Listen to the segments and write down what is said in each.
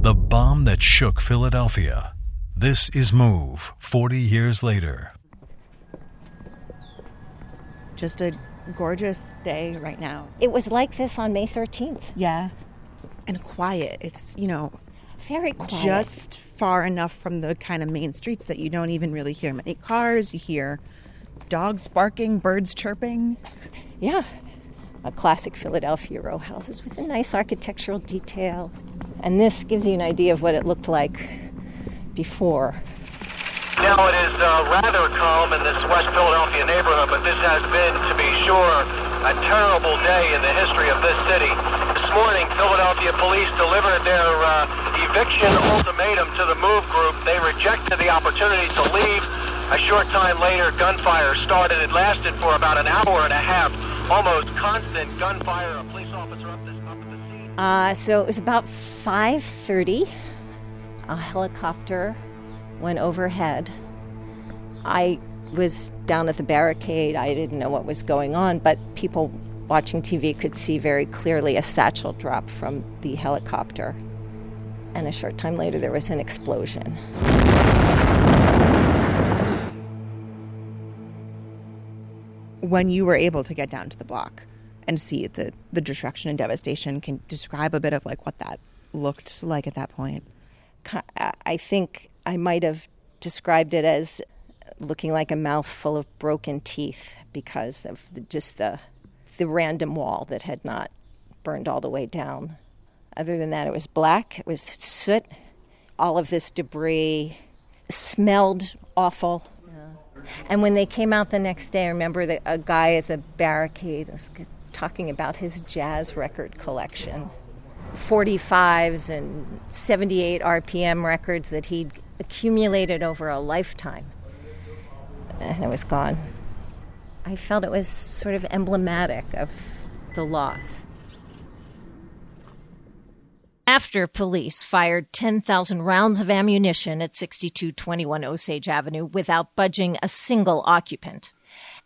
The bomb that shook Philadelphia. This is Move, 40 years later. Just a gorgeous day right now. It was like this on May 13th. Yeah. And quiet. It's, very quiet. Just far enough from the kind of main streets that you don't even really hear many cars. You hear dogs barking, birds chirping. Yeah. A classic Philadelphia row houses with a nice architectural detail. And this gives you an idea of what it looked like before. Now it is rather calm in this West Philadelphia neighborhood, but this has been, to be sure, a terrible day in the history of this city. This morning, Philadelphia police delivered their eviction ultimatum to the MOVE group. They rejected the opportunity to leave. A short time later, gunfire started. It lasted for about an hour and a half. Almost constant gunfire. A police officer up at the scene. So it was about 5:30. A helicopter went overhead. I was down at the barricade. I didn't know what was going on, but people watching TV could see very clearly a satchel drop from the helicopter. And a short time later, there was an explosion. When you were able to get down to the block and see the destruction and devastation, can you describe a bit of what that looked like at that point? I think I might have described it as looking like a mouthful of broken teeth because of just the random wall that had not burned all the way down. Other than that, it was black. It was soot. All of this debris smelled awful. And when they came out the next day, I remember a guy at the barricade was talking about his jazz record collection. 45s and 78 RPM records that he'd accumulated over a lifetime. And it was gone. I felt it was sort of emblematic of the loss. After police fired 10,000 rounds of ammunition at 6221 Osage Avenue without budging a single occupant,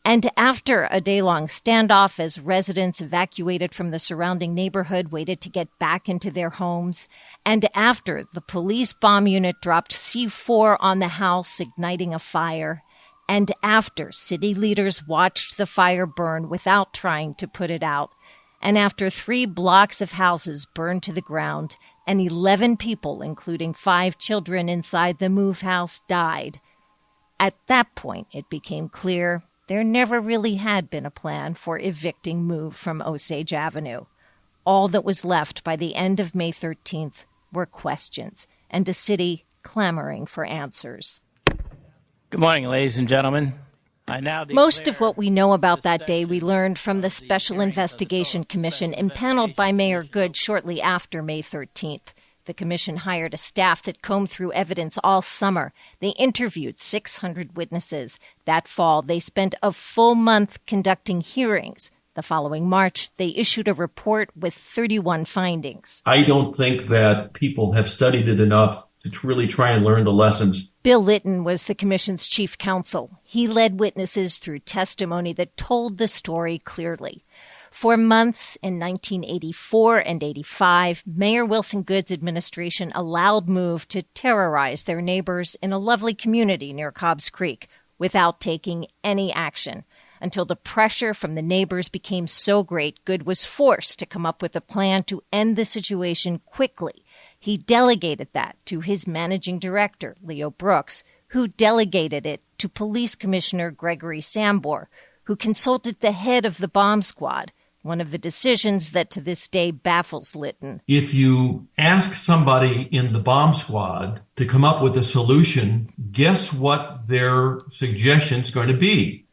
and after a day-long standoff as residents evacuated from the surrounding neighborhood waited to get back into their homes, and after the police bomb unit dropped C4 on the house, igniting a fire, and after city leaders watched the fire burn without trying to put it out, and after 3 blocks of houses burned to the ground and 11 people, including 5 children inside the MOVE house, died, at that point it became clear there never really had been a plan for evicting MOVE from Osage Avenue. All that was left by the end of May 13th were questions and a city clamoring for answers. Good morning, ladies and gentlemen. Most of what we know about that day we learned from the Special Investigation Commission impaneled by Mayor Good shortly after May 13th. The commission hired a staff that combed through evidence all summer. They interviewed 600 witnesses. That fall, they spent a full month conducting hearings. The following March, they issued a report with 31 findings. I don't think that people have studied it enough to really try and learn the lessons. Bill Litton was the commission's chief counsel. He led witnesses through testimony that told the story clearly. For months in 1984 and 85, Mayor Wilson Good's administration allowed MOVE to terrorize their neighbors in a lovely community near Cobbs Creek without taking any action. Until the pressure from the neighbors became so great, Good was forced to come up with a plan to end the situation quickly. He delegated that to his managing director, Leo Brooks, who delegated it to Police Commissioner Gregory Sambor, who consulted the head of the bomb squad, one of the decisions that to this day baffles Litton. If you ask somebody in the bomb squad to come up with a solution, guess what their suggestion's going to be?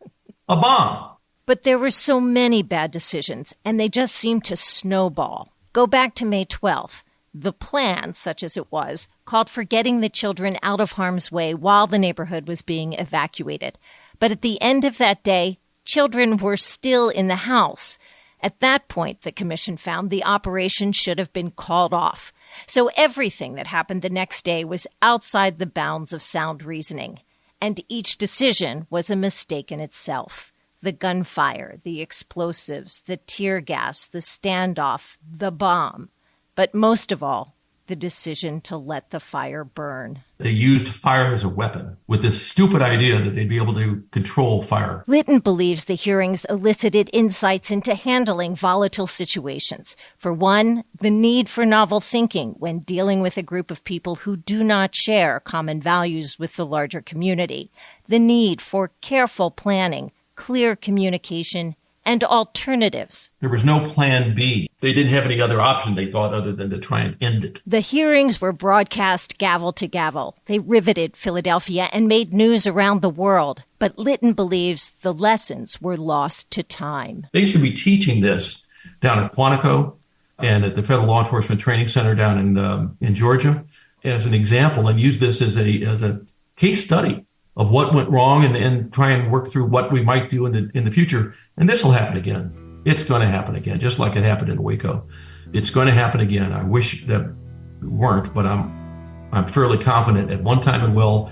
A bomb. But there were so many bad decisions, and they just seemed to snowball. Go back to May 12th. The plan, such as it was, called for getting the children out of harm's way while the neighborhood was being evacuated. But at the end of that day, children were still in the house. At that point, the commission found the operation should have been called off. So everything that happened the next day was outside the bounds of sound reasoning. And each decision was a mistake in itself. The gunfire, the explosives, the tear gas, the standoff, the bomb. But most of all, the decision to let the fire burn. They used fire as a weapon with this stupid idea that they'd be able to control fire. Litton believes the hearings elicited insights into handling volatile situations. For one, the need for novel thinking when dealing with a group of people who do not share common values with the larger community. The need for careful planning, clear communication, and alternatives. There was no plan B. They didn't have any other option, they thought, other than to try and end it. The hearings were broadcast gavel to gavel. They riveted Philadelphia and made news around the world. But Litton believes the lessons were lost to time. They should be teaching this down at Quantico and at the Federal Law Enforcement Training Center down in Georgia as an example, and use this as a case study of what went wrong and try and work through what we might do in the future. And this will happen again. It's going to happen again, just like it happened in Waco. It's going to happen again. I wish that it weren't, but I'm fairly confident at one time it will.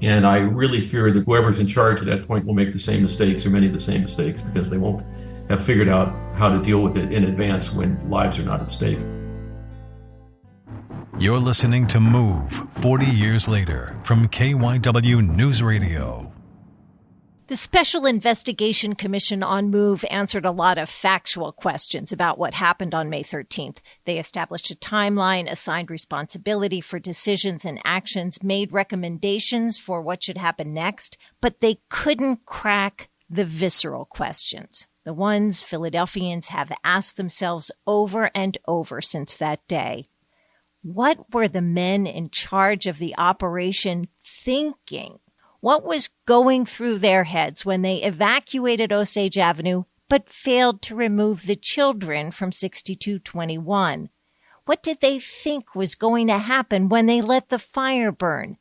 And I really fear that whoever's in charge at that point will make the same mistakes or many of the same mistakes because they won't have figured out how to deal with it in advance when lives are not at stake. You're listening to Move 40 Years Later from KYW Newsradio. The Special Investigation Commission on MOVE answered a lot of factual questions about what happened on May 13th. They established a timeline, assigned responsibility for decisions and actions, made recommendations for what should happen next, but they couldn't crack the visceral questions, the ones Philadelphians have asked themselves over and over since that day. What were the men in charge of the operation thinking? What was going through their heads when they evacuated Osage Avenue but failed to remove the children from 6221? What did they think was going to happen when they let the fire burn?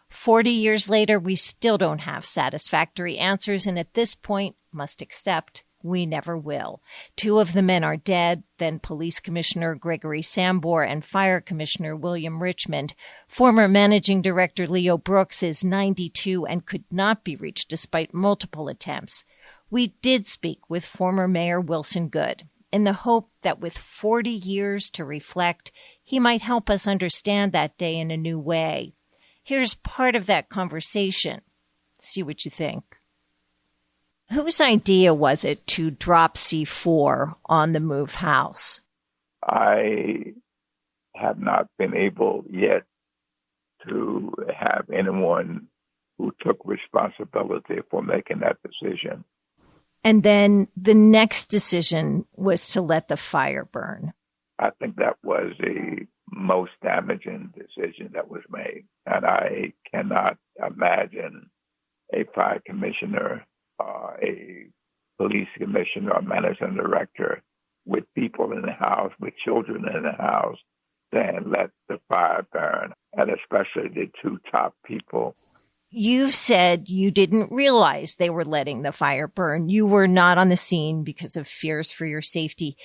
40 years later, we still don't have satisfactory answers, and at this point, must accept we never will. 2 of the men are dead, then Police Commissioner Gregory Sambor and Fire Commissioner William Richmond. Former Managing Director Leo Brooks is 92 and could not be reached despite multiple attempts. We did speak with former Mayor Wilson Goode in the hope that with 40 years to reflect, he might help us understand that day in a new way. Here's part of that conversation. See what you think. Whose idea was it to drop C4 on the MOVE house? I have not been able yet to have anyone who took responsibility for making that decision. And then the next decision was to let the fire burn. I think that was the most damaging decision that was made. And I cannot imagine a fire commissioner, a police commissioner, or managing director with people in the house, with children in the house, saying let the fire burn, and especially the 2 top people. You've said you didn't realize they were letting the fire burn. You were not on the scene because of fears for your safety.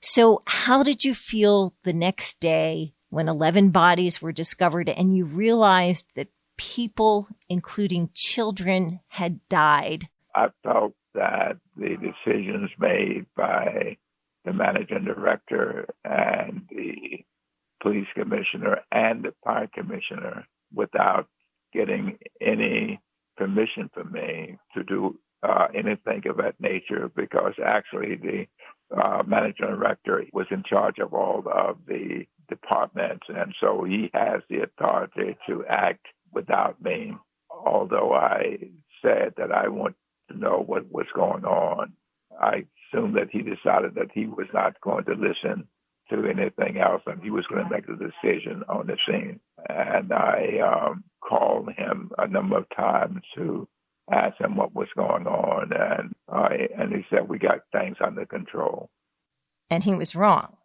So how did you feel the next day when 11 bodies were discovered and you realized that people, including children, had died? I felt that the decisions made by the managing director and the police commissioner and the fire commissioner, without getting any permission from me to do anything of that nature, because actually the managing director was in charge of all of the departments, and so he has the authority to act without me. Although I said that I want to know what was going on, I assumed that he decided that he was not going to listen to anything else and he was going to make a decision on the scene. And I called him a number of times to ask him what was going on, and he said, we got things under control. And he was wrong.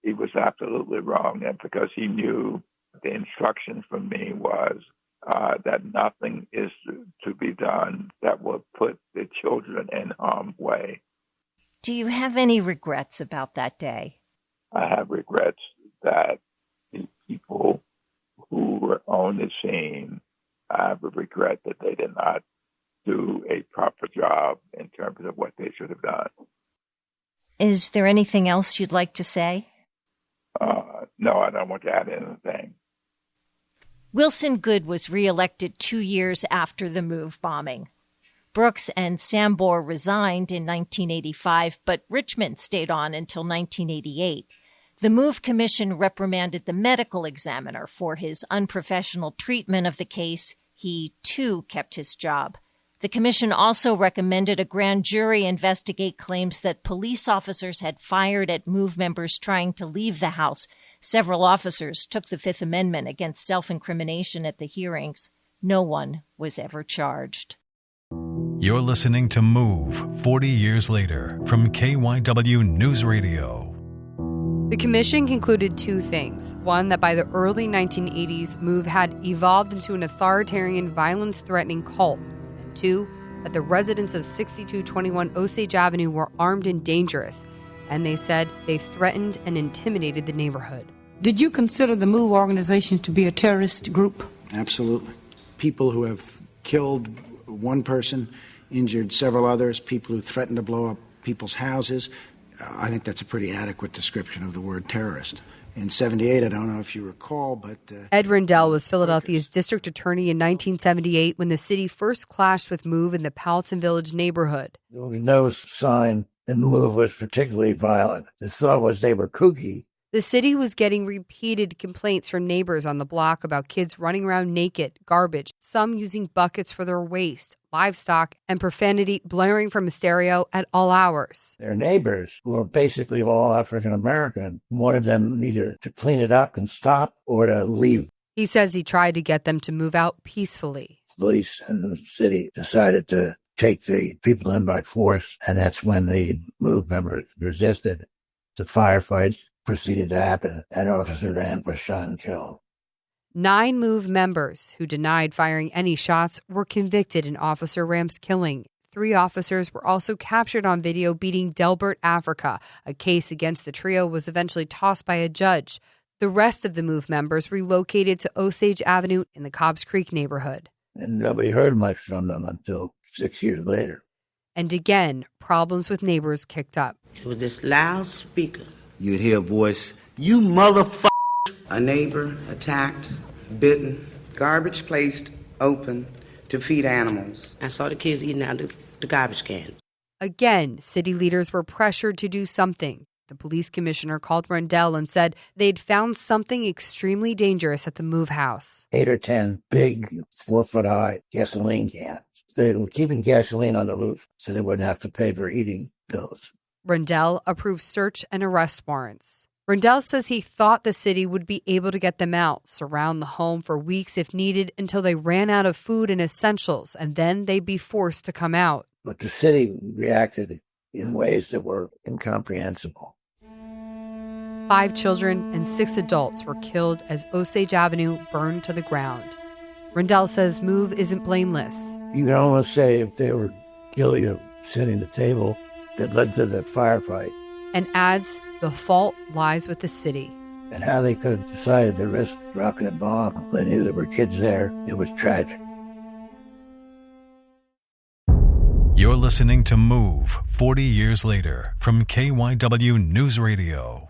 He was absolutely wrong, and because he knew the instructions from me was that nothing is to be done that will put the children in harm's way. Do you have any regrets about that day? I have regrets that the people who were on the scene, I have a regret that they did not do a proper job in terms of what they should have done. Is there anything else you'd like to say? No, I don't want to add anything. Wilson Good was reelected 2 years after the MOVE bombing. Brooks and Sambor resigned in 1985, but Richmond stayed on until 1988. The MOVE Commission reprimanded the medical examiner for his unprofessional treatment of the case. He, too, kept his job. The commission also recommended a grand jury investigate claims that police officers had fired at MOVE members trying to leave the house. Several officers took the Fifth Amendment against self-incrimination at the hearings. No one was ever charged. You're listening to MOVE 40 Years Later from KYW Newsradio. The commission concluded two things. One, that by the early 1980s, MOVE had evolved into an authoritarian, violence-threatening cult. And two, that the residents of 6221 Osage Avenue were armed and dangerous. And they said they threatened and intimidated the neighborhood. Did you consider the MOVE organization to be a terrorist group? Absolutely. People who have killed one person, injured several others, people who threatened to blow up people's houses. I think that's a pretty adequate description of the word terrorist. In 78, I don't know if you recall, but... Ed Rendell was Philadelphia's district attorney in 1978 when the city first clashed with MOVE in the Powelton Village neighborhood. There was no sign that MOVE was particularly violent. The thought was they were kooky. The city was getting repeated complaints from neighbors on the block about kids running around naked, garbage, some using buckets for their waste, livestock, and profanity blaring from a stereo at all hours. Their neighbors, who were basically all African-American, wanted them either to clean it up and stop or to leave. He says he tried to get them to move out peacefully. Police and the city decided to take the people in by force, and that's when the MOVE members resisted. The firefights proceeded to happen, and Officer Rand was shot and killed. 9 MOVE members who denied firing any shots were convicted in Officer Ram's killing. 3 officers were also captured on video beating Delbert Africa. A case against the trio was eventually tossed by a judge. The rest of the MOVE members relocated to Osage Avenue in the Cobbs Creek neighborhood. And nobody heard much from them until 6 years later. And again, problems with neighbors kicked up. It was this loudspeaker. You'd hear a voice, "You motherfucker!" A neighbor attacked, bitten, garbage placed open to feed animals. I saw the kids eating out of the garbage can. Again, city leaders were pressured to do something. The police commissioner called Rendell and said they'd found something extremely dangerous at the MOVE house. 8 or 10 big 4-foot-high gasoline cans. They were keeping gasoline on the roof so they wouldn't have to pay for eating bills. Rendell approved search and arrest warrants. Rendell says he thought the city would be able to get them out, surround the home for weeks if needed until they ran out of food and essentials, and then they'd be forced to come out. But the city reacted in ways that were incomprehensible. 5 children and 6 adults were killed as Osage Avenue burned to the ground. Rendell says MOVE isn't blameless. You can almost say if they were guilty of setting the table that led to the firefight. And adds the fault lies with the city. And how they could have decided to risk dropping a bomb when they knew there were kids there, it was tragic. You're listening to MOVE 40 Years Later from KYW Newsradio.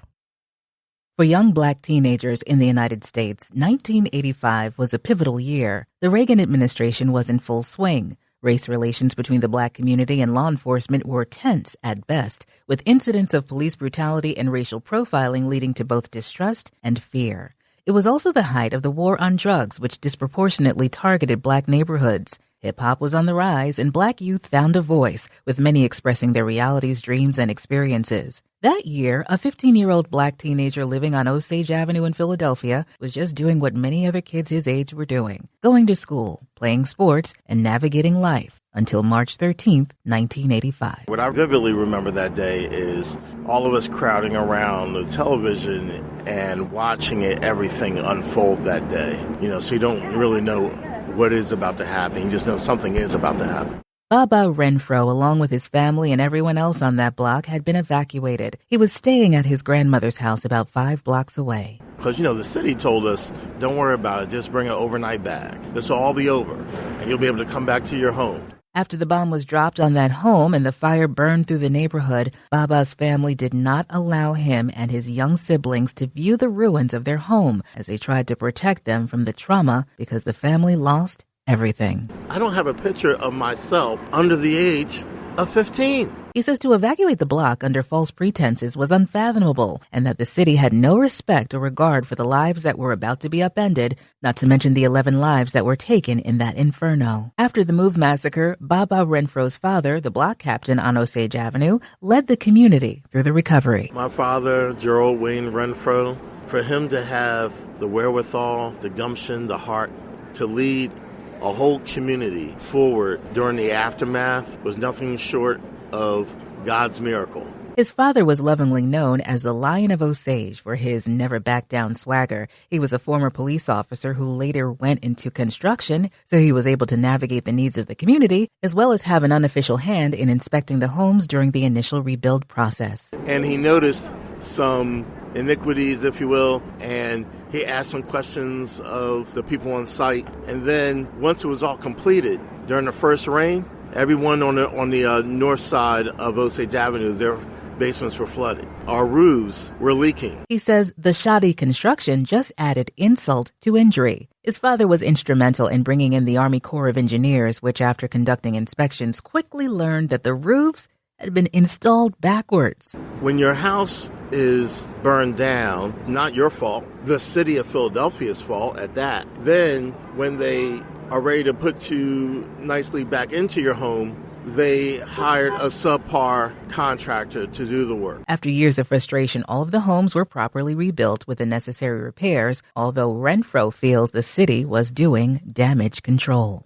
For young black teenagers in the United States, 1985 was a pivotal year. The Reagan administration was in full swing. Race relations between the black community and law enforcement were tense at best, with incidents of police brutality and racial profiling leading to both distrust and fear. It was also the height of the war on drugs, which disproportionately targeted black neighborhoods. Hip-hop was on the rise, and black youth found a voice, with many expressing their realities, dreams, and experiences. That year, a 15-year-old black teenager living on Osage Avenue in Philadelphia was just doing what many other kids his age were doing, going to school, playing sports, and navigating life, until March 13th, 1985. What I vividly remember that day is all of us crowding around the television and watching everything unfold that day. So you don't really know what is about to happen. You just know something is about to happen. Baba Renfro, along with his family and everyone else on that block, had been evacuated. He was staying at his grandmother's house about 5 blocks away. Because, the city told us, don't worry about it, just bring an overnight bag. This will all be over, and you'll be able to come back to your home. After the bomb was dropped on that home and the fire burned through the neighborhood, Baba's family did not allow him and his young siblings to view the ruins of their home as they tried to protect them from the trauma because the family lost everything. I don't have a picture of myself under the age of 15. He says to evacuate the block under false pretenses was unfathomable and that the city had no respect or regard for the lives that were about to be upended, not to mention the 11 lives that were taken in that inferno. After the Move massacre, Baba Renfro's father, the block captain on Osage Avenue, led the community through the recovery. My father, Gerald Wayne Renfro, for him to have the wherewithal, the gumption, the heart to lead a whole community forward during the aftermath was nothing short of God's miracle. His father was lovingly known as the Lion of Osage for his never-back-down swagger. He was a former police officer who later went into construction, so he was able to navigate the needs of the community, as well as have an unofficial hand in inspecting the homes during the initial rebuild process. And he noticed some iniquities, if you will, and he asked some questions of the people on site. And then once it was all completed, during the first rain, everyone on the north side of Osage Avenue, their basements were flooded. Our roofs were leaking. He says the shoddy construction just added insult to injury. His father was instrumental in bringing in the Army Corps of Engineers, which after conducting inspections quickly learned that the roofs had been installed backwards. When your house is burned down, not your fault, the city of Philadelphia's fault at that, then when they are ready to put you nicely back into your home, they hired a subpar contractor to do the work. After years of frustration, all of the homes were properly rebuilt with the necessary repairs, although Renfro feels the city was doing damage control.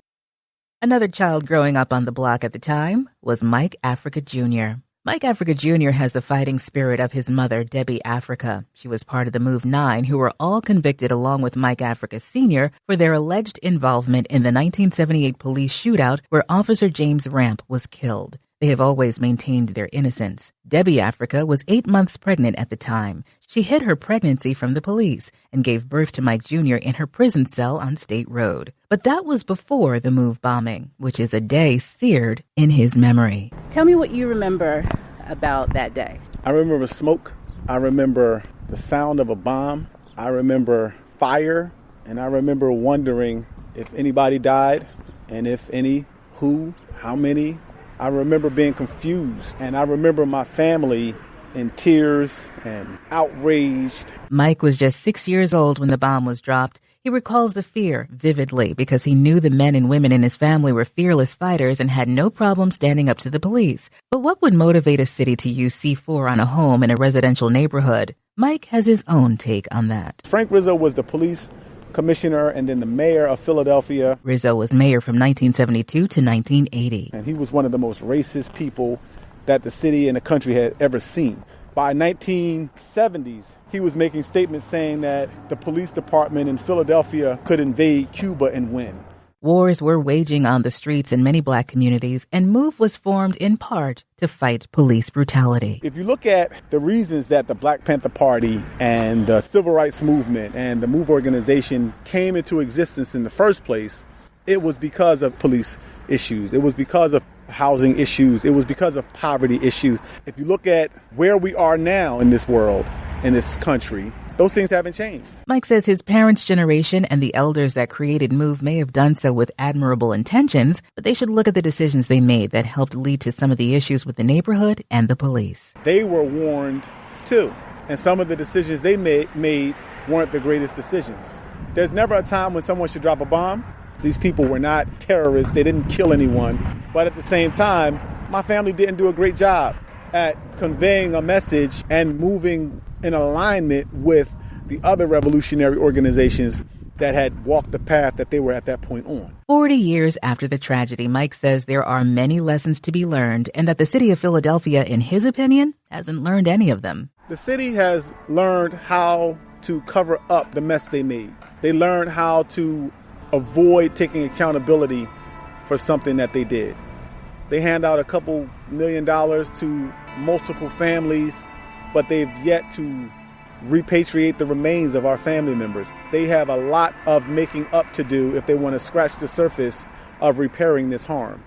Another child growing up on the block at the time was Mike Africa Jr. Mike Africa Jr. has the fighting spirit of his mother, Debbie Africa. She was part of the Move 9, who were all convicted along with Mike Africa Sr. for their alleged involvement in the 1978 police shootout where Officer James Ramp was killed. They have always maintained their innocence. Debbie Africa was 8 months pregnant at the time. She hid her pregnancy from the police and gave birth to Mike Jr. in her prison cell on State Road. But that was before the Move bombing, which is a day seared in his memory. Tell me what you remember about that day. I remember smoke. I remember the sound of a bomb. I remember fire. And I remember wondering if anybody died, and if any, who, how many. I remember being confused, and I remember my family in tears and outraged. Mike was just 6 years old when the bomb was dropped. He recalls the fear vividly because he knew the men and women in his family were fearless fighters and had no problem standing up to the police. But what would motivate a city to use C4 on a home in a residential neighborhood? Mike has his own take on that. Frank Rizzo was the police commissioner and then the mayor of Philadelphia. Rizzo was mayor from 1972 to 1980. And he was one of the most racist people that the city and the country had ever seen. By 1970s, he was making statements saying that the police department in Philadelphia could invade Cuba and win. Wars were waging on the streets in many black communities, and Move was formed in part to fight police brutality. If you look at the reasons that the Black Panther Party and the Civil Rights Movement and the Move organization came into existence in the first place, it was because of police issues. It was because of housing issues. It was because of poverty issues. If you look at where we are now in this world, in this country, those things haven't changed. Mike says his parents' generation and the elders that created Move may have done so with admirable intentions, but they should look at the decisions they made that helped lead to some of the issues with the neighborhood and the police. They were warned too, and some of the decisions they made weren't the greatest decisions. There's never a time when someone should drop a bomb. These people were not terrorists. They didn't kill anyone. But at the same time, my family didn't do a great job at conveying a message and moving in alignment with the other revolutionary organizations that had walked the path that they were at that point on. 40 years after the tragedy, Mike says there are many lessons to be learned and that the city of Philadelphia, in his opinion, hasn't learned any of them. The city has learned how to cover up the mess they made. They learned how to avoid taking accountability for something that they did. They hand out a couple $1 million to multiple families, but they've yet to repatriate the remains of our family members. They have a lot of making up to do if they want to scratch the surface of repairing this harm.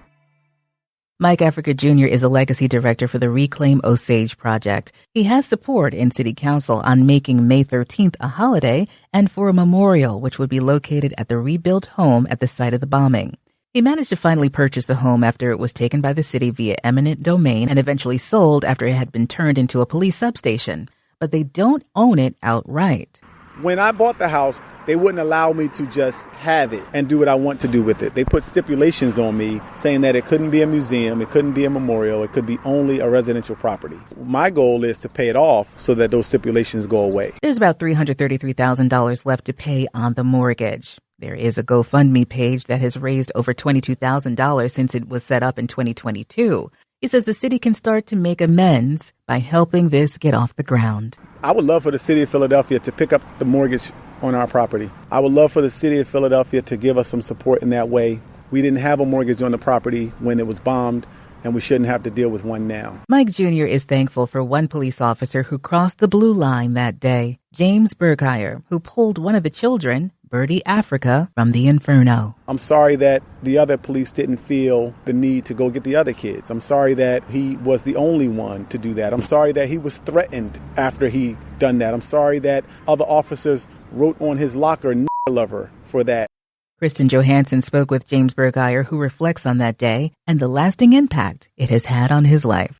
Mike Africa Jr. is a legacy director for the Reclaim Osage project. He has support in City Council on making May 13th a holiday and for a memorial which would be located at the rebuilt home at the site of the bombing. He managed to finally purchase the home after it was taken by the city via eminent domain and eventually sold after it had been turned into a police substation. But they don't own it outright. When I bought the house, they wouldn't allow me to just have it and do what I want to do with it. They put stipulations on me saying that it couldn't be a museum, it couldn't be a memorial, it could be only a residential property. My goal is to pay it off so that those stipulations go away. There's about $333,000 left to pay on the mortgage. There is a GoFundMe page that has raised over $22,000 since it was set up in 2022. He says the city can start to make amends by helping this get off the ground. I would love for the city of Philadelphia to pick up the mortgage on our property. I would love for the city of Philadelphia to give us some support in that way. We didn't have a mortgage on the property when it was bombed, and we shouldn't have to deal with one now. Mike Jr. is thankful for one police officer who crossed the blue line that day, James Bergheyer, who pulled one of the children, Birdie Africa, from the inferno. I'm sorry that the other police didn't feel the need to go get the other kids. I'm sorry that he was the only one to do that. I'm sorry that he was threatened after he done that. I'm sorry that other officers wrote on his locker, lover, for that. Kristen Johansson spoke with James Bergheyer, who reflects on that day and the lasting impact it has had on his life.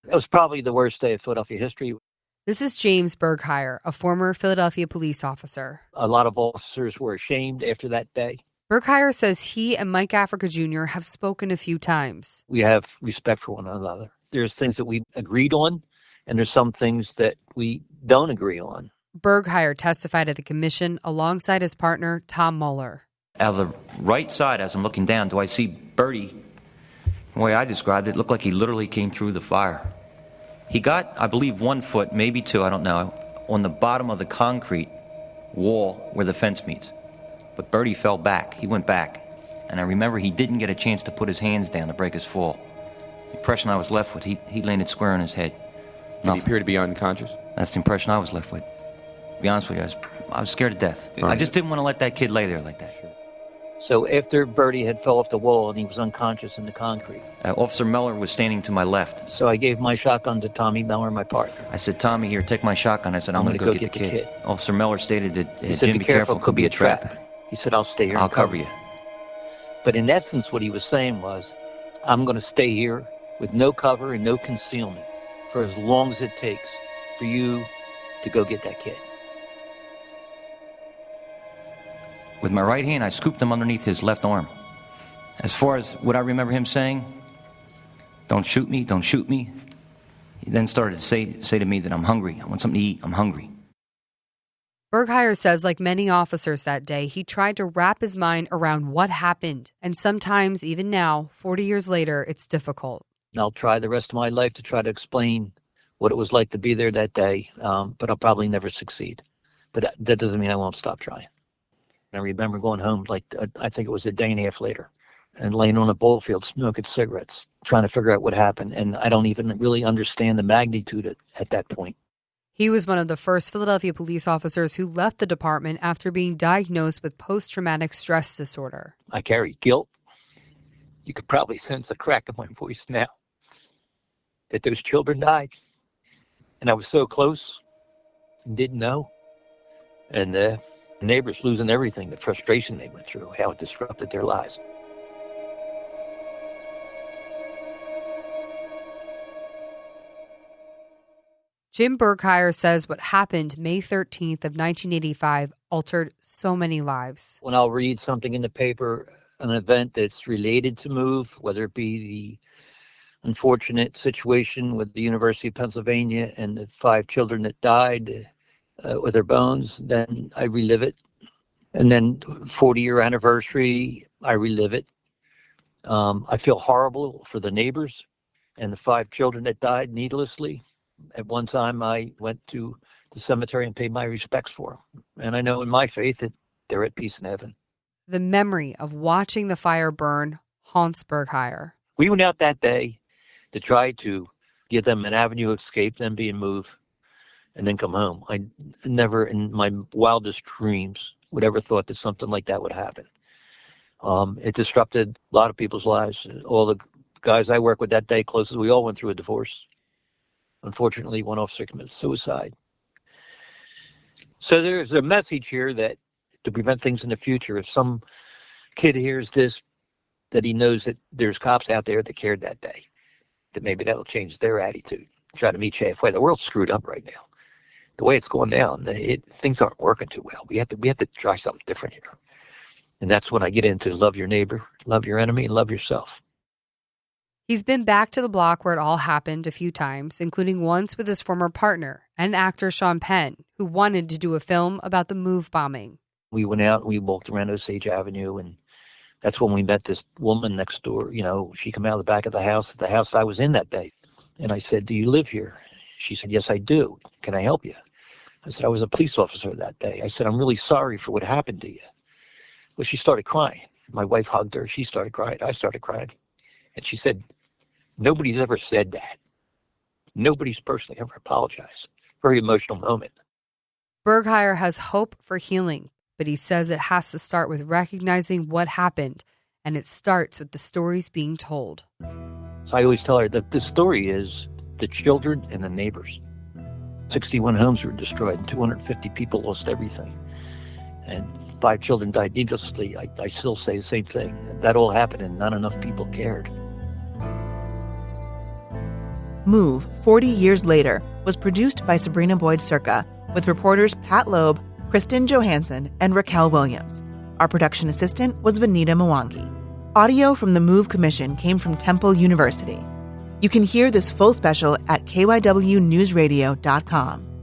It was probably the worst day of Philadelphia history. This is James Bergheyer, a former Philadelphia police officer. A lot of officers were ashamed after that day. Bergheyer says he and Mike Africa Jr. have spoken a few times. We have respect for one another. There's things that we agreed on, and there's some things that we don't agree on. Bergheyer testified at the commission alongside his partner, Tom Mueller. Out of the right side, as I'm looking down, do I see Birdie? The way I described it, looked like he literally came through the fire. He got, I believe, 1 foot, maybe 2, I don't know, on the bottom of the concrete wall where the fence meets. But Birdie fell back. He went back. And I remember he didn't get a chance to put his hands down to break his fall. The impression I was left with, he landed square on his head. Did he appear to be unconscious? That's the impression I was left with. To be honest with you, I was scared to death. Right. I just didn't want to let that kid lay there like that. So after Birdie had fell off the wall and he was unconscious in the concrete. Officer Meller was standing to my left. So I gave my shotgun to Tommy Meller, my partner. I said, Tommy, here, take my shotgun. I said, I'm going to go get the kid. Officer Meller stated that, he said, Jim, be careful, could be a trap. He said, I'll stay here. I'll cover you. But in essence, what he was saying was, I'm going to stay here with no cover and no concealment for as long as it takes for you to go get that kid. With my right hand, I scooped him underneath his left arm. As far as what I remember him saying, don't shoot me, don't shoot me. He then started to say to me that I'm hungry. I want something to eat. I'm hungry. Bergheyer says, like many officers that day, he tried to wrap his mind around what happened. And sometimes, even now, 40 years later, it's difficult. And I'll try the rest of my life to try to explain what it was like to be there that day, but I'll probably never succeed. But that doesn't mean I won't stop trying. I remember going home, I think it was a day and a half later, and laying on a ball field smoking cigarettes, trying to figure out what happened. And I don't even really understand the magnitude at that point. He was one of the first Philadelphia police officers who left the department after being diagnosed with post-traumatic stress disorder. I carry guilt. You could probably sense a crack in my voice now that those children died. And I was so close and didn't know. And the neighbors losing everything, the frustration they went through, how it disrupted their lives. Jim Bergheyer says what happened May 13th of 1985 altered so many lives. When I'll read something in the paper, an event that's related to MOVE, whether it be the unfortunate situation with the University of Pennsylvania and the 5 children that died with their bones, then I relive it. And then 40-year anniversary, I relive it. I feel horrible for the neighbors and the 5 children that died needlessly. At one time, I went to the cemetery and paid my respects for them. And I know in my faith that they're at peace in heaven. The memory of watching the fire burn haunts Bergheyer. We went out that day to try to give them an avenue of escape, them being moved, and then come home. I never in my wildest dreams would ever thought that something like that would happen. It disrupted a lot of people's lives. All the guys I work with that day closest, we all went through a divorce. Unfortunately, one officer committed suicide. So there's a message here that to prevent things in the future, if some kid hears this, that he knows that there's cops out there that cared that day, that maybe that'll change their attitude. Try to meet you halfway. The world's screwed up right now. The way it's going down, things aren't working too well. We have to try something different here. And that's when I get into love your neighbor, love your enemy, and love yourself. He's been back to the block where it all happened a few times, including once with his former partner and actor Sean Penn, who wanted to do a film about the MOVE bombing. We went out and we walked around Osage Avenue, and that's when we met this woman next door. You know, she came out of the back of the house I was in that day. And I said, "Do you live here?" She said, "Yes, I do. Can I help you?" I said, "I was a police officer that day." I said, "I'm really sorry for what happened to you." Well, she started crying. My wife hugged her. She started crying. I started crying. And she said, "Nobody's ever said that. Nobody's personally ever apologized." Very emotional moment. Bergheyer has hope for healing, but he says it has to start with recognizing what happened, and it starts with the stories being told. So I always tell her that the story is the children and the neighbors. 61 homes were destroyed, and 250 people lost everything. And 5 children died needlessly. I still say the same thing. That all happened and not enough people cared. Move, 40 Years Later, was produced by Sabrina Boyd-Circa with reporters Pat Loeb, Kristen Johansson, and Raquel Williams. Our production assistant was Vanita Mwangi. Audio from the Move Commission came from Temple University. You can hear this full special at KYWNewsradio.com.